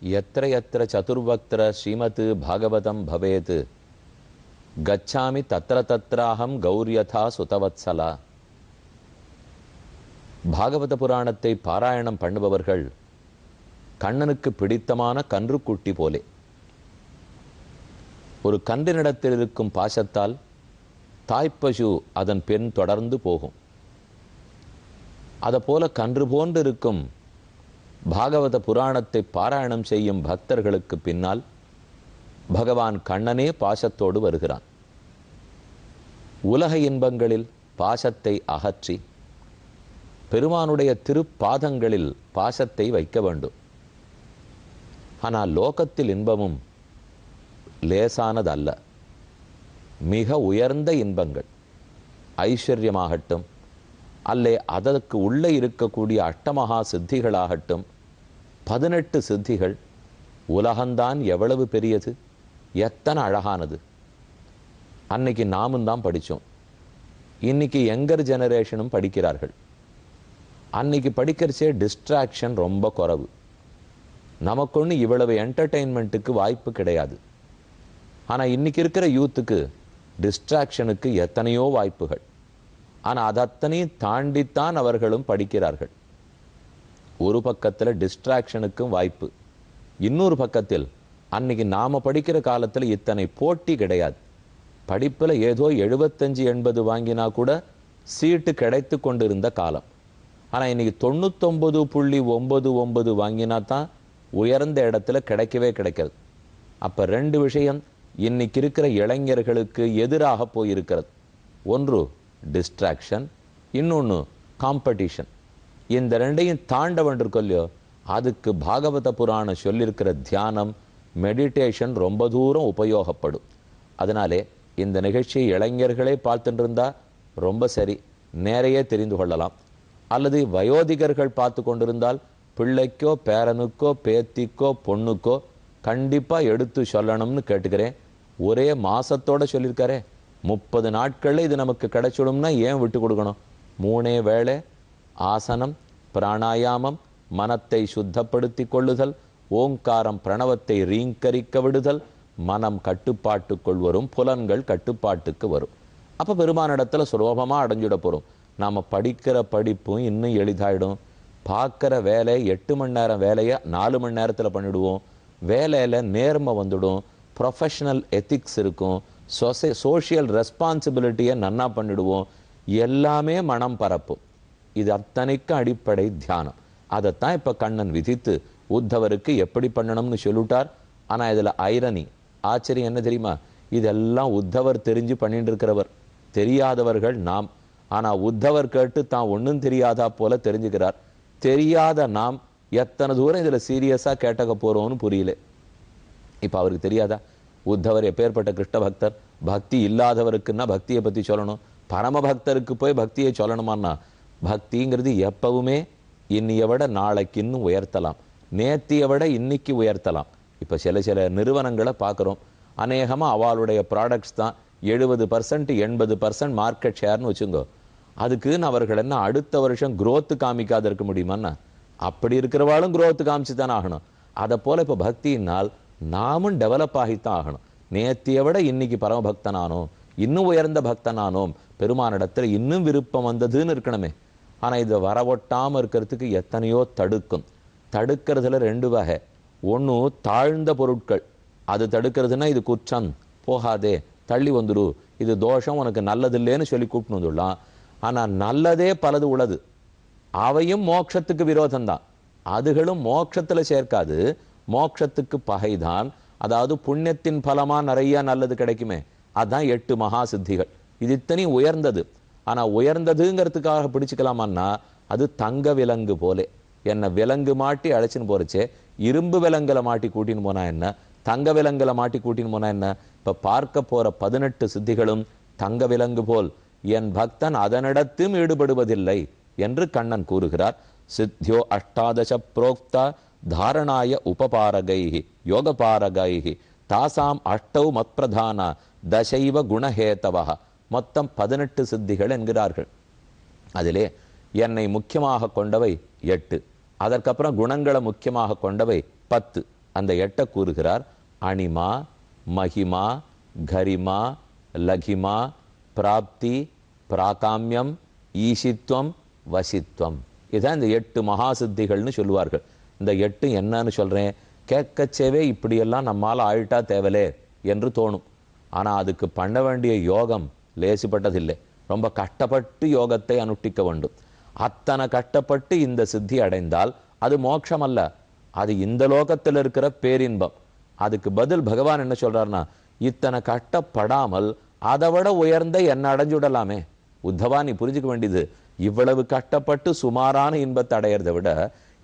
यत्र यत्र चतुर्वक्त्र श्रीमत् भागवतं भवेत् गच्छामि तत्र तत्राहं गौर्यथा सुतवत्सला. பாகவத புராணத்தை பாராயணம் பண்ணுபவர்கள் கண்ணனுக்கு பிடித்தமான கன்றுக்குட்டி போலே. ஒரு கன்றினிடத்தில் இருக்கும் பாசத்தால் தாய்ப்பசு அதன் பெண் தொடர்ந்து போகும். அதுபோல கன்று போன்று இருக்கும் பாகவத புராணத்தை பாராயணம் செய்யும் பக்தர்களுக்கு பின்னால் பகவான் கண்ணனே பாசத்தோடு வருகிறான். உலக இன்பங்களில் பாசத்தை அகற்றி பெருமானுடைய திருப்பாதங்களில் பாசத்தை வைக்க வேண்டும். ஆனால் லோகத்தில் இன்பமும் லேசானதல்ல. மிக உயர்ந்த இன்பங்கள் ஐஸ்வர்யமாகட்டும் அல்லே அதற்கு உள்ளே இருக்கக்கூடிய அஷ்டமகா சித்திகளாகட்டும், 18 சித்திகள், உலகம்தான் எவ்வளவு பெரியது, எத்தனை அழகானது. அன்னைக்கு நாமும் தான் படித்தோம். இன்னைக்கு யங்கர் ஜெனரேஷனும் படிக்கிறார்கள். அன்னைக்கு படிக்கிறச்சே டிஸ்ட்ராக்ஷன் ரொம்ப குறைவு. நமக்கு ஒன்று இவ்வளவு என்டர்டெயின்மெண்ட்டுக்கு வாய்ப்பு கிடையாது. ஆனால் இன்னைக்கு இருக்கிற யூத்துக்கு டிஸ்ட்ராக்ஷனுக்கு எத்தனையோ வாய்ப்புகள். ஆனால் அதத்தனையும் தாண்டித்தான் அவர்களும் படிக்கிறார்கள். ஒரு பக்கத்தில் டிஸ்ட்ராக்ஷனுக்கும் வாய்ப்பு, இன்னொரு பக்கத்தில் அன்னைக்கு நாம் படிக்கிற காலத்தில் இத்தனை போட்டி கிடையாது. படிப்பில் ஏதோ 75-80 வாங்கினா கூட சீட்டு கிடைத்து கொண்டிருந்த காலம். ஆனால் இன்னைக்கு 99.99 வாங்கினா தான் உயர்ந்த இடத்துல கிடைக்கவே கிடைக்கிறது. அப்போ 2 விஷயம் இன்னைக்கு இருக்கிற இளைஞர்களுக்கு எதிராக போயிருக்கிறது. ஒன்று டிஸ்ட்ராக்ஷன், இன்னொன்று காம்படிஷன். இந்த 2ஐயும் தாண்ட வேண்டியிருக்கோ, அதுக்கு பாகவத புராணம் சொல்லியிருக்கிற தியானம், மெடிடேஷன் ரொம்ப தூரம் உபயோகப்படும். அதனாலே இந்த நிகழ்ச்சியை இளைஞர்களே பார்த்துட்டு இருந்தால் ரொம்ப சரி, நேரையே தெரிந்து கொள்ளலாம். அல்லது வயோதிகர்கள் பார்த்து கொண்டிருந்தால் பிள்ளைக்கோ பேரனுக்கோ பேத்திக்கோ பொண்ணுக்கோ கண்டிப்பாக எடுத்து சொல்லணும்னு கேட்டுக்கிறேன். ஒரே மாசத்தோடு சொல்லியிருக்காரே, 30 நாட்களில் இது நமக்கு கிடைச்சிடும்னா ஏன் விட்டு கொடுக்கணும்? 3 வேளை ஆசனம், பிராணாயாமம், மனத்தை சுத்தப்படுத்தி கொள்ளுதல், ஓங்காரம் பிரணவத்தை ரீங்கரிக்க விடுதல், மனம் கட்டுப்பாட்டுக்குள் வரும், புலன்கள் கட்டுப்பாட்டுக்கு வரும். அப்போ பெருமானிடத்தில் சுலபமாக அடைஞ்சிட போகிறோம். நாம் படிக்கிற படிப்பும் இன்னும் எளிதாயிடும். பார்க்குற வேலை 8 மணி நேரம் வேலையை 4 மணி நேரத்தில் பண்ணிவிடுவோம். வேலையில் நேர்மை வந்துடும், ப்ரொஃபஷனல் எத்திக்ஸ் இருக்கும், சோஷியல் ரெஸ்பான்சிபிலிட்டியை நன்னா பண்ணிடுவோம். எல்லாமே மனம் பரப்பும். இது அத்தனைக்கும் அடிப்படை தியானம். அதைத்தான் இப்போ கண்ணன் விதித்து உத்தவருக்கு எப்படி பண்ணணும்னு சொல்லிவிட்டார். ஆனால் இதில் ஐரணி, ஆச்சரியம் என்ன தெரியுமா? இதெல்லாம் உத்தவர் தெரிஞ்சு பண்ணிட்டு இருக்கிறவர், தெரியாதவர்கள் நாம். ஆனால் உத்தவர் கேட்டு தான் ஒன்றும் தெரியாதா போல தெரிஞ்சுக்கிறார். தெரியாத நாம் எத்தனை தூரம் இதில் சீரியஸாக கேட்டக்க போகிறோம்னு புரியல. இப்போ அவருக்கு தெரியாதா உத்தவர் எப்பேற்பட்ட கிருஷ்ண பக்தர்? பக்தி இல்லாதவருக்குன்னா பக்தியை பற்றி சொல்லணும், பரமபக்தருக்கு போய் பக்தியை சொல்லணுமான்னா? பக்திங்கிறது எப்பவுமே இன்னையை விட நாளைக்கு இன்னும் உயர்த்தலாம், நேத்தியை விட இன்னைக்கு உயர்த்தலாம். இப்போ சில நிறுவனங்களை பார்க்குறோம், அநேகமாக அவளுடைய ப்ராடக்ட்ஸ் தான் 70% 80% மார்க்கெட் ஷேர்னு வச்சுங்கோ. அதுக்குன்னு அவர்கள் என்ன அடுத்த வருஷம் குரோத்து காமிக்காத இருக்க முடியுமாண்ணா? அப்படி இருக்கிறவாளும் குரோத்து காமிச்சு தானே ஆகணும். அதை போல் இப்போ பக்தியினால் நாமும் டெவலப் ஆகித்தான் ஆகணும். நேத்தியை விட இன்னைக்கு பரமபக்தனானோம், இன்னும் உயர்ந்த பக்தனானோம், பெருமானிடத்தில் இன்னும் விருப்பம் வந்ததுன்னு இருக்கணுமே. ஆனால் இதை வரவொட்டாமல் இருக்கிறதுக்கு எத்தனையோ தடுக்கும். தடுக்கிறதுல 2 வகை. ஒன்று தாழ்ந்த பொருட்கள், அது தடுக்கிறதுனா இது குற்றம், போகாதே, தள்ளி வந்துடு, இது தோஷம், உனக்கு நல்லதில்லைன்னு சொல்லி கூப்பிட்டு வந்துடலாம். ஆனால் நல்லதே பலது உள்ளது, அவையும் மோட்சத்துக்கு விரோதம்தான். அதுகளும் மோட்சத்தில் சேர்க்காது, மோட்சத்துக்கு பகைதான். அதாவது புண்ணியத்தின் பலமாக நிறைய நல்லது கிடைக்குமே, அதுதான் 8 மகா சித்திகள். இது இத்தனையும் உயர்ந்தது. ஆனால் உயர்ந்ததுங்கிறதுக்காக பிடிச்சிக்கலாமான்னா அது தங்க விலங்கு போலே. என்ன விலங்கு மாட்டி அழைச்சின்னு போறச்சே, இரும்பு விலங்குல மாட்டி கூட்டின்னு போனா என்ன, தங்க விலங்குல மாட்டி கூட்டின்னு போனா என்ன? இப்போ பார்க்க போகிற 18 சித்திகளும் தங்க விலங்கு போல். என் பக்தன் அதனிடத்தும் ஈடுபடுவதில்லை என்று கண்ணன் கூறுகிறார். சித்தியோ அஷ்டாதச புரோக்தா தாரணாய உபபாரகைஹி யோகபாரகைஹி தாசாம் அஷ்டௌ மத்பிரதான தசைவ குணஹேதவஹ. மொத்தம் 18 சித்திகள் என்கிறார்கள். அதிலே என்னை முக்கியமாக கொண்டவை 8, அதற்கப்புறம் குணங்களை முக்கியமாக கொண்டவை 10. அந்த 8 கூறுகிறார். அணிமா, மகிமா, கரிமா, லகிமா, பிராப்தி, பிராகாமியம், ஈசித்வம், வசித்வம். இதுதான் இந்த 8 மகா சித்திகள்னு சொல்லுவார்கள். இந்த 8 என்னன்னு சொல்றேன், கேட்கச்சேவே இப்படியெல்லாம் நம்மால் ஆயிட்டா தேவலே என்று தோணும். ஆனால் அதுக்கு பண்ண வேண்டிய யோகம் லேசிப்பட்டதில்லை. ரொம்ப கஷ்டப்பட்டு யோகத்தை அனுஷ்டிக்க வேண்டும். அத்தனை கஷ்டப்பட்டு இந்த சித்தி அடைந்தால் அது மோட்சம் அல்ல, அது இந்த லோகத்தில் இருக்கிற பேரின்பம். அதுக்கு பதில் பகவான் என்ன சொல்றாருன்னா, இத்தனை கஷ்டப்படாமல் அதை விட உயர்ந்த என்ன அடைஞ்சுடலாமே. உத்தவா, நீ புரிஞ்சுக்க வேண்டியது, இவ்வளவு கஷ்டப்பட்டு சுமாரான இன்பத்தை அடையிறதை விட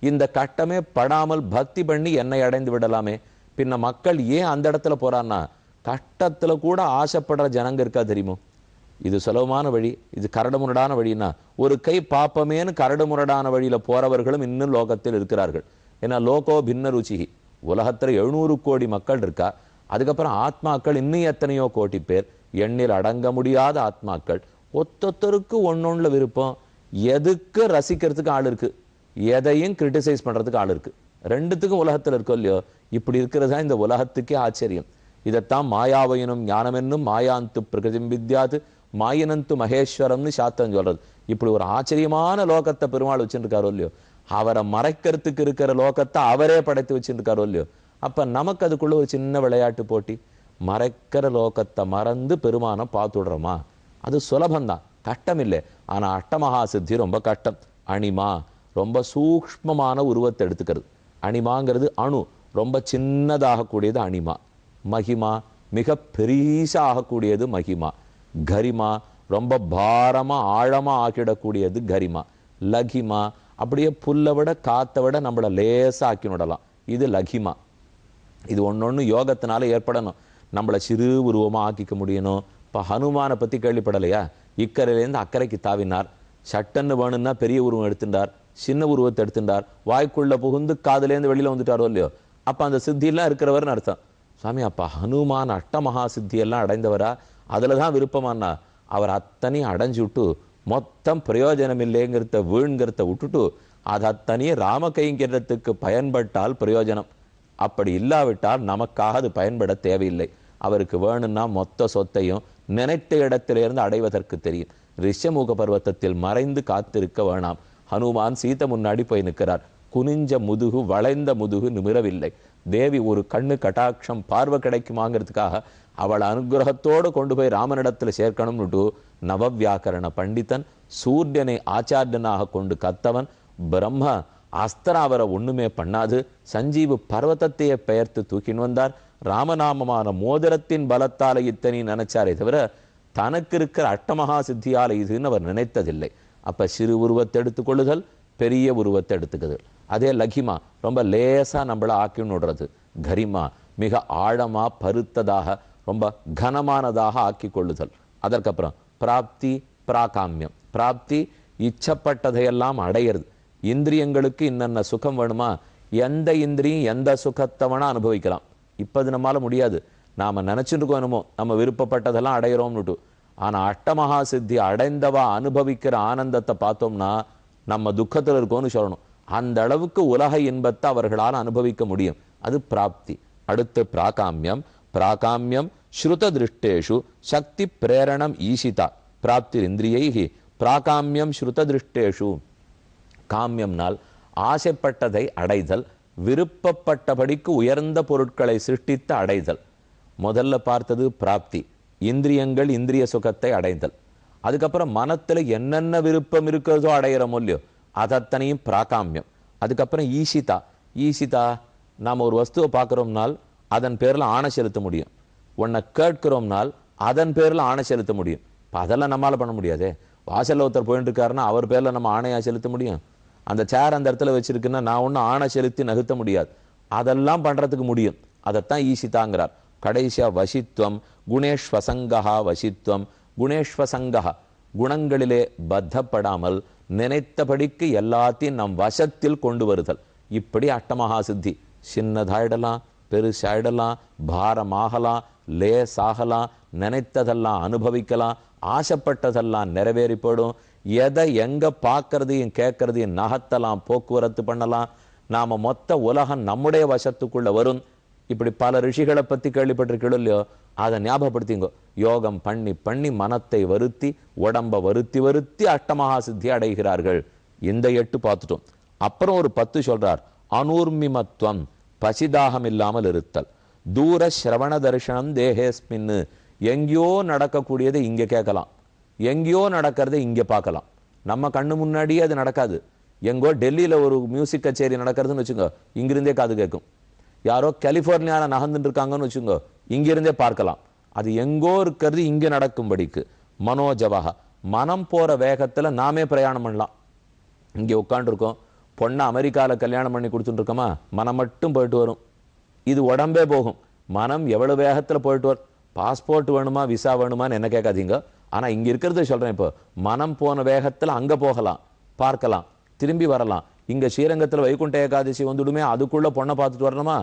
இந்த கட்டமே படாமல் பக்தி பண்ணி என்னை அடைந்து விடலாமே. பின்ன மக்கள் ஏன் அந்த இடத்துல போறான்னா, கஷ்டத்துல கூட ஆசைப்படுற ஜனங்க இருக்கா தெரியுமோ. இது சுலபமான வழி, இது கரடுமுரடான வழின்னா, ஒரு கை பாப்பமேன்னு கரடுமுரடான வழியில போறவர்களும் இன்னும் லோகத்தில் இருக்கிறார்கள். ஏன்னா லோகோ பின்ன ருச்சிகி, உலகத்துல 700 கோடி மக்கள் இருக்கா. அதுக்கப்புறம் ஆத்மாக்கள் இன்னும் எத்தனையோ கோடி பேர், எண்ணில் அடங்க முடியாத ஆத்மாக்கள். ஒத்தொத்தருக்கு ஒன்னொன்னுல விருப்பம். எதுக்கு ரசிக்கிறதுக்கு ஆள் இருக்கு, எதையும் கிரிட்டிசைஸ் பண்றதுக்கு ஆள் இருக்கு. ரெண்டுத்துக்கும் உலகத்துல இருக்கோ இல்லையோ. இப்படி இருக்கிறது தான் இந்த உலகத்துக்கே ஆச்சரியம். இதைத்தான் மாயாவயனும் ஞானமென்னும் மாயாந்து பிரகிருதி வித்யாது மாயினந்து மகேஸ்வரம்னு சாஸ்திரம் சொல்றது. இப்படி ஒரு ஆச்சரியமான லோகத்தை பெருமாள் வச்சுருக்காரோ இல்லையோ. அவரை மறைக்கிறதுக்கு இருக்கிற லோகத்தை அவரே படைத்து வச்சுருக்காரோ இல்லையோ. அப்ப நமக்கு அதுக்குள்ள ஒரு சின்ன விளையாட்டு போட்டி. மறைக்கிற லோகத்தை மறந்து பெருமானை பார்த்துடுறோமா? அது சுலபந்தான், கஷ்டம் இல்லை. ஆனா அஷ்டமகா சித்தி ரொம்ப கஷ்டம். அணிமா, ரொம்ப சூக்ஷ்மமான உருவத்தை எடுத்துக்கிறது. அணிமாங்கிறது அணு, ரொம்ப சின்னதாக கூடியது அணிமா. மகிமா, மிக பெரிசா ஆகக்கூடியது மகிமா. கரிமா, ரொம்ப பாரமா ஆழமா ஆக்கிடக்கூடியது கரிமா. லகிமா, அப்படியே புல்லை விட காத்தை விட நம்மளை லேசா ஆக்கி விடலாம், இது லகிமா. இது ஒன்னொன்னு யோகத்தினால ஏற்படணும். நம்மளை சிறு உருவமா ஆக்கிக்க முடியணும். இப்போ ஹனுமானை பத்தி கேள்விப்படலையா? இக்கரையிலேருந்து அக்கறைக்கு தாவினார். சட்டன்னு வேணும்னா பெரிய உருவம் எடுத்துட்டார், சின்ன உருவத்தை எடுத்துட்டார், வாய்க்குள்ள புகுந்து காதுலேருந்து வெளியில வந்துட்டாரோ இல்லையோ. அப்ப அந்த சித்தியெல்லாம் இருக்கிறவர்னு அர்த்தம். சாமி, அப்ப ஹனுமான் அஷ்டமகா சித்தியெல்லாம் அடைந்தவரா? அதுலதான் விருப்பமானா அவர் அத்தனையும் அடைஞ்சு விட்டு மொத்தம் பிரயோஜனம் இல்லைங்கிறத வீண்கிறத விட்டுட்டு அது அத்தனையும் ராம கைங்கரியத்துக்கு பயன்பட்டால் பிரயோஜனம். அப்படி இல்லாவிட்டால் நமக்காக அது பயன்பட தேவையில்லை. அவருக்கு வேணும்னா மொத்த சொத்தையும் நினைத்த இடத்திலிருந்து அடைவதற்கு தெரியும். ரிஷமுக பர்வத்தத்தில் மறைந்து காத்திருக்க வேணாம். ஹனுமான் சீதை முன்னாடி போய் நிற்கிறார். குனிஞ்ச முதுகு, வளைந்த முதுகு நிமிரவில்லை. தேவி ஒரு கண்ணு கட்டாட்சம் பார்வை கிடைக்குமாங்கிறதுக்காக அவள் அனுகிரகத்தோடு கொண்டு போய் ராமனிடத்தில் சேர்க்கணும்னுட்டு நவவியாக்கரண பண்டிதன், சூரியனை ஆச்சாரியனாக கொண்டு கத்தவன், பிரம்ம அஸ்திரம் அவரை ஒண்ணுமே பண்ணாது சஞ்சீவு பர்வத்தத்தையே பெயர்த்து தூக்கின்னு வந்தார். ராமநாமமான மோதிரத்தின் பலத்தால இத்தனை நினைச்சாரே தவிர தனக்கு இருக்கிற அட்டமகா சித்தியால இதுன்னு அவர் நினைத்ததில்லை. அப்ப சிறு உருவத்தை எடுத்துக்கொள்ளுதல், பெரிய உருவத்தை எடுத்துக்குதல். அதே லகிமா, ரொம்ப லேசா நம்மளை ஆக்கின்னு விடுறது. கரிமா, மிக ஆழமா பருத்ததாக ரொம்ப கனமானதாக ஆக்கி கொள்ளுதல். அதற்கப்புறம் பிராப்தி, பிராகாமியம். பிராப்தி, இச்சப்பட்டதையெல்லாம் அடையிறது. இந்திரியங்களுக்கு இன்னென்ன சுகம் வேணுமா, எந்த இந்திரியும் எந்த சுகத்தை வேணா அனுபவிக்கலாம். இப்ப அது நம்மளால முடியாது. நாம நினைச்சுட்டு இருக்கோம் என்னமோ நம்ம விருப்பப்பட்டதெல்லாம் அடையிறோம்னுட்டு. ஆனா அஷ்டமகா சித்தி அடைந்தவா அனுபவிக்கிற ஆனந்தத்தை பார்த்தோம்னா நம்ம துக்கத்தில் இருக்கோம்னு சொல்லணும். அந்த அளவுக்கு உலக இன்பத்தை அவர்களால் அனுபவிக்க முடியும். அது பிராப்தி. அடுத்து பிராகாமியம். பிராகாமியம் ஸ்ருத திருஷ்டேஷு சக்தி பிரேரணம் ஈஷிதா பிராப்தி இந்திரியை. பிராகாமியம் ஸ்ருத திருஷ்டேஷு. காமியம்னால் ஆசைப்பட்டதை அடைதல், விருப்பப்பட்டபடிக்கு உயர்ந்த பொருட்களை சிருஷ்டித்து அடைதல். முதல்ல பார்த்தது பிராப்தி, இந்திரியங்கள் இந்திரிய சுகத்தை அடைதல். அதுக்கப்புறம் மனத்துல என்னென்ன விருப்பம் இருக்கிறதோ அடையிறமோ இல்லையோ அதத்தனையும் பிராகாமியம். அதுக்கப்புறம் ஈஷிதா. ஈஷிதா, நாம் ஒரு வஸ்துவை பார்க்குறோம்னால் அதன் பேரில் ஆணை செலுத்த முடியும். உன்னை கேட்கிறோம்னால் அதன் பேரில் ஆணை செலுத்த முடியும். இப்போ அதெல்லாம் நம்மளால் பண்ண முடியாதே. வாசலில் ஒருத்தர் போயிட்டு இருக்காருன்னா அவர் பேரில் நம்ம ஆணையாக செலுத்த முடியும்? அந்த சேர் அந்த இடத்துல வச்சிருக்குன்னா நான் ஒன்றும் ஆணை செலுத்தி நகர்த்த முடியாது. அதெல்லாம் பண்ணுறதுக்கு முடியும். அதைத்தான் ஈஷிதாங்கிறார். கடைசியா வசித்வம். குணேஷ்வசங்கா வசித்வம். குணேஷ்வசங்கா, குணங்களிலே பத்தப்படாமல் நினைத்தபடிக்கு எல்லாத்தையும் நம் வசத்தில் கொண்டு வருதல். இப்படி அஷ்டமகா சித்தி. சின்னதாயிடலாம், பெருசாயிடலாம், பாரமாகலாம், லேசாகலாம், நினைத்ததெல்லாம் அனுபவிக்கலாம், ஆசைப்பட்டதெல்லாம் நிறைவேறி போடும். எதை எங்க பார்க்கறதையும் கேட்கறதையும் நகத்தலாம், போக்குவரத்து பண்ணலாம். நாம மொத்த உலகம் நம்முடைய வசத்துக்குள்ள வரும். இப்படி பல ரிஷிகளை பத்தி கேள்விப்பட்டிருக்கீங்களோ இல்லையோ, அதை ஞாபகப்படுத்திங்கோ. யோகம் பண்ணி பண்ணி மனத்தை வருத்தி உடம்ப வருத்தி வருத்தி அஷ்டமகா சித்தி அடைகிறார்கள். இந்த 8 பார்த்துட்டோம். அப்புறம் ஒரு 10 சொல்றார். அனூர்மிமத்துவம், பசிதாகம் இல்லாமல் இருத்தல். தூர சிரவண தரிசனம் தேகேஸ்மின்னு, எங்கேயோ நடக்கக்கூடியதை இங்க கேட்கலாம், எங்கேயோ நடக்கிறத இங்க பார்க்கலாம். நம்ம கண்ணு முன்னாடியே அது நடக்காது. எங்கோ டெல்லியில ஒரு மியூசிக் கச்சேரி நடக்கிறதுன்னு வச்சுங்க, இங்கிருந்தே காது கேட்கும். யாரோ கலிபோர்னியால நகர்ந்துட்டு இருக்காங்கன்னு வச்சுங்க, இங்கிருந்தே பார்க்கலாம். அது எங்கோ இருக்கிறது இங்க நடக்கும்படிக்கு. மனோஜவக, மனம் போற வேகத்துல நாமே பிரயாணம் பண்ணலாம். இங்கே உட்காந்துருக்கோம், பொண்ணை அமெரிக்காவில் கல்யாணம் பண்ணி கொடுத்துட்டு இருக்கோமா, மனம் மட்டும் போயிட்டு வரும். இது உடம்பே போகும். மனம் எவ்வளவு வேகத்தில் போயிட்டு வரும். பாஸ்போர்ட் வேணுமா விசா வேணுமான்னு என்ன கேட்காதீங்க. ஆனால் இங்கே இருக்கிறத சொல்கிறேன். இப்போ மனம் போன வேகத்தில் அங்கே போகலாம், பார்க்கலாம், திரும்பி வரலாம். இங்கே ஸ்ரீரங்கத்தில் வைகுண்ட ஏகாதசி வந்துடுமே, அதுக்குள்ளே பொண்ணை பார்த்துட்டு வரணுமா,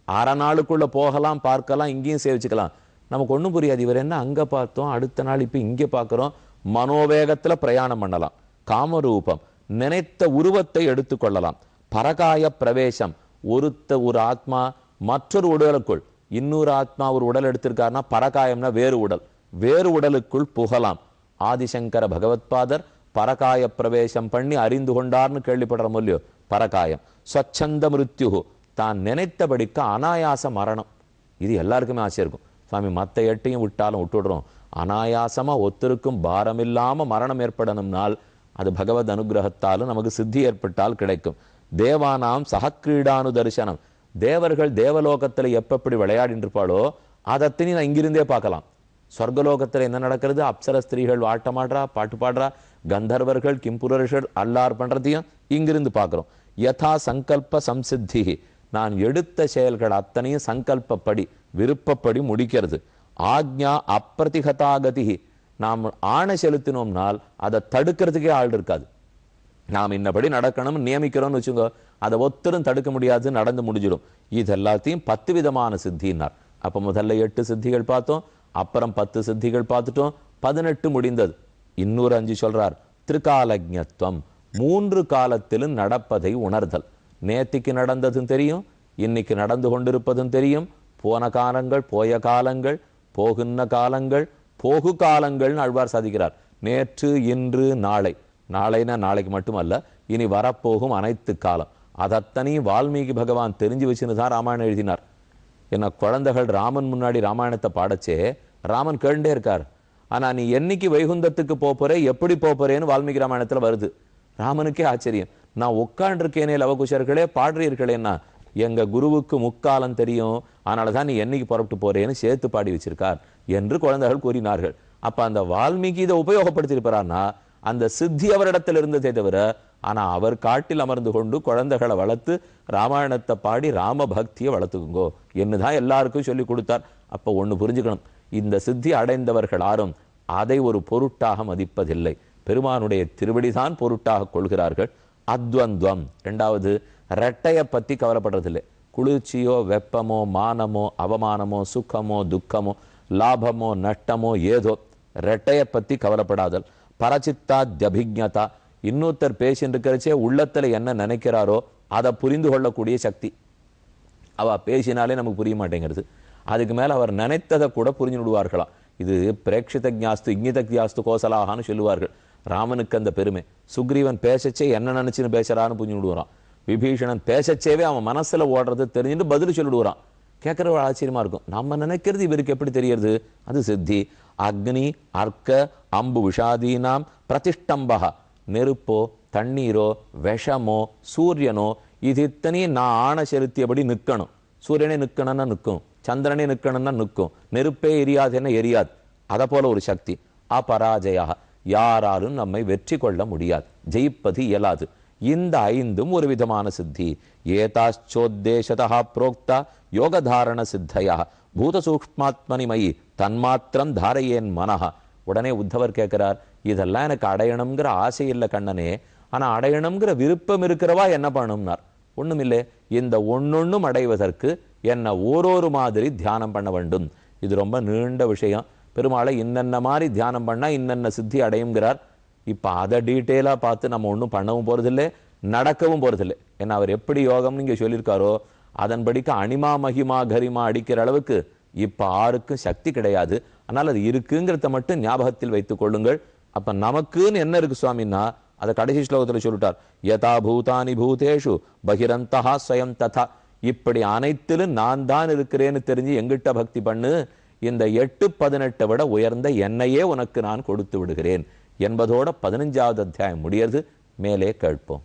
அரை நாளுக்குள்ளே போகலாம், பார்க்கலாம், இங்கேயும் சேவிச்சுக்கலாம். நமக்கு ஒன்றும் புரியாது. இவர் என்ன அங்கே பார்த்தோம், அடுத்த நாள் இப்போ இங்கே பார்க்குறோம். மனோவேகத்தில் பிரயாணம் பண்ணலாம். காமரூபம், நினைத்த உருவத்தை எடுத்துக்கொள்ளலாம். பரகாய பிரவேசம், ஒரு ஆத்மா மற்றொரு உடலுக்குள், இன்னொரு ஆத்மா ஒரு உடல் எடுத்திருக்காருன்னா பரகாயம்னா வேறு உடல், வேறு உடலுக்குள் புகலாம். ஆதிசங்கர பகவத்பாதர் பரகாய பிரவேசம் பண்ணி அறிந்து கொண்டார்னு கேள்விப்படுற இல்லையோ, பரகாயம். ஸ்வச்சந்த மிருத்யு, தான் நினைத்தபடிக்கு அனாயாச மரணம். இது எல்லாருக்குமே ஆசை இருக்கும். சுவாமி மற்ற 8ஐயும் விட்டுடுறோம், அனாயாசமா ஒத்தருக்கும் பாரமில்லாம மரணம் ஏற்படணும்னால் அது பகவத் அனுகிரகத்தாலும் நமக்கு சித்தி ஏற்பட்டால் கிடைக்கும். தேவானாம் சகக்கிரீடானு தரிசனம், தேவர்கள் தேவலோகத்துல எப்படி விளையாடிட்டு இருப்பாளோ அதத்தினி நான் இங்கிருந்தே பார்க்கலாம். சொர்க்கலோகத்துல என்ன நடக்கிறது, அப்சர ஸ்திரீகள் ஆட்டமாடுறா, பாட்டு பாடுறா, கந்தர்வர்கள் கிம்புரர்கள் அல்லார் பண்றதையும் இங்கிருந்து பார்க்கிறோம். யதா சங்கல்ப சம்சித்தி, நான் எடுத்த செயல்கள் அத்தனையும் சங்கல்பப்படி விருப்பப்படி முடிக்கிறது. ஆக்ஞா அப்பிரதிகதாகதி, நாம் ஆணை செலுத்தினோம்னால் அதை தடுக்கிறதுக்கே ஆள் இருக்காது. நாம் இன்னபடி நடக்கணும்னு நியமிக்கிறோம்னு வச்சுக்கோ, அதை ஒத்தரும் தடுக்க முடியாது, நடந்து முடிஞ்சிடும். இது எல்லாத்தையும் 10 விதமான சித்தினார். அப்ப முதல்ல 8 சித்திகள் பார்த்தோம், அப்புறம் 10 சித்திகள் பார்த்துட்டோம், 18 முடிந்தது. இன்னொரு 5 சொல்றார். திரிகாலஜ்ஞத்துவம், 3 காலத்திலும் நடப்பதை உணர்தல். நேத்திக்கு நடந்ததும் தெரியும், இன்னைக்கு நடந்து கொண்டிருப்பதும் தெரியும். போன காலங்கள், போய காலங்கள், போகின்ற காலங்கள், போகு காலங்கள்னு ஆழ்வார் சாதிக்கிறார். நேற்று, இன்று, நாளை. நாளைனா நாளைக்கு மட்டுமல்ல, இனி வரப்போகும் அனைத்து காலம். அதத்தனையும் வால்மீகி பகவான் தெரிஞ்சு வச்சுன்னு தான் ராமாயணம் எழுதினார். என்ன குழந்தைகள் ராமன் முன்னாடி ராமாயணத்தை பாடச்சே ராமன் கேண்டே இருக்கார். ஆனா நீ என்னைக்கு வைகுந்தத்துக்கு போறே, எப்படி போறேன்னு வால்மீகி ராமாயணத்துல வருது. ராமனுக்கே ஆச்சரியம். நான் உட்காண்டிருக்கேனே லவகுஷர்களே, பாடுறீர்களேன்னா எங்க குருவுக்கு முக்காலம் தெரியும், அதனாலதான் நீ என்னைக்கு புறப்பட்டு போறேன்னு சேர்த்து பாடி வச்சிருக்கார் என்று குழந்தைகள் கூறினார்கள். அப்ப அந்த வால்மீகி இதை உபயோகப்படுத்தியிருப்பார்னா அந்த சித்தி அவரிடத்தில் இருந்ததே தவிர, ஆனா அவர் காட்டில் அமர்ந்து கொண்டு குழந்தைகளை வளர்த்து ராமாயணத்தை பாடி ராம பக்தியை வளர்த்துக்குங்கோ என்னதான் எல்லாருக்கும் சொல்லி கொடுத்தார். அப்ப ஒண்ணு புரிஞ்சுக்கணும், இந்த சித்தி அடைந்தவர்கள் யாரும் அதை ஒரு பொருட்டாக மதிப்பதில்லை. பெருமானுடைய திருவடிதான் பொருட்டாக கொள்கிறார்கள். அத்வந்த்வம், 2வது ரெட்டையை பத்தி கவலைப்படுறதில்லை. குளிர்ச்சியோ வெப்பமோ மானமோ அவமானமோ சுக்கமோ துக்கமோ லாபமோ நஷ்டமோ ஏதோ ரெட்டையை பத்தி கவலைப்படாதல். பரச்சித்தா ஜபிஜ்ஞதா, இன்னொருத்தர் பேசின்னு இருக்கிறச்சே உள்ளத்துல என்ன நினைக்கிறாரோ அதை புரிந்து கொள்ளக்கூடிய சக்தி. அவ பேசினாலே நமக்கு புரிய மாட்டேங்கிறது, அதுக்கு மேல அவர் நினைத்ததை கூட புரிஞ்சு விடுவார்களாம். இது பிரேட்சித ஜாஸ்து இங்கித ஜாஸ்து கோசலாகான்னு சொல்லுவார்கள். ராமனுக்கு அந்த பெருமை. சுக்ரீவன் பேசச்சே என்ன நினைச்சுன்னு பேசுறான்னு புரிஞ்சு விடுவான். விபீஷணன் பேசச்சேவே அவன் மனசுல ஓடுறது தெரிஞ்சுட்டு பதில் சொல்லிவிடுவான். கேட்கற ஆச்சரியமா இருக்கும், நம்ம நினைக்கிறது இவருக்கு எப்படி தெரியறது? அது சித்தி. அக்னி அர்க்க அம்பு விஷாதீனாம் பிரதிஷ்டம்பக, நெருப்போ தண்ணீரோ விஷமோ சூரியனோ இது இத்தனையும் நான் ஆணை செலுத்தியபடி நிற்கணும். சூரியனே நிற்கணும்னா நிற்கும், சந்திரனே நிற்கணும்னா நிற்கும், நெருப்பே எரியாதுன்னா எரியாது. அதை போல ஒரு சக்தி. அபராஜயா, யாராலும் நம்மை வெற்றி கொள்ள முடியாது, ஜெயிப்பது இயலாது. இந்த 5ம் ஒரு விதமான சித்தி. ஏதாச்சோத்தேசதா புரோக்தா யோகதாரண சித்தையா பூத சூக்ஷ்மாத்மனிமயி தன்மாத்திரம் தாரையேன் மனஹா. உடனே உத்தவர் கேட்கிறார், இதெல்லாம் எனக்கு அடையணுங்கிற ஆசை இல்லை கண்ணனே, ஆனா அடையணுங்கிற விருப்பம் இருக்கிறவா என்ன பண்ணணும்னார். ஒண்ணுமில்லை, இந்த ஒன்னொன்னும் அடைவதற்கு என்ன ஓரொரு மாதிரி தியானம் பண்ண வேண்டும். இது ரொம்ப நீண்ட விஷயம். பெருமாளை இன்னென்ன மாதிரி தியானம் பண்ணா இன்னென்ன சித்தி அடையுங்கிறார். இப்ப அதை டீட்டெயிலா பார்த்து நம்ம ஒன்றும் பண்ணவும் போறதில்லை. நடக்கவும் போறதில்லை. ஏன்னா அவர் எப்படி யோகம்னு இங்க சொல்லியிருக்காரோ அதன்படிக்கு அனிமா மகிமா கரிமா அடிக்கிற அளவுக்கு இப்ப யாருக்கும் சக்தி கிடையாது. அதனால அது இருக்குங்கிறத மட்டும் ஞாபகத்தில் வைத்துக் கொள்ளுங்கள். அப்ப நமக்குன்னு என்ன இருக்கு சுவாமின்னா அதை கடைசி ஸ்லோகத்துல சொல்லிட்டார். யதா பூதானி பூதேஷு பகிரந்தஹா ஸ்வயம் ததா. இப்படி அனைத்திலும் நான் தான் இருக்கிறேன்னு தெரிஞ்சு எங்கிட்ட பக்தி பண்ணு, இந்த 8-18 விட உயர்ந்த என்னையே உனக்கு நான் கொடுத்து விடுகிறேன் என்பதோட 15வது அத்தியாயம் முடியறது. மேலே கேட்போம்.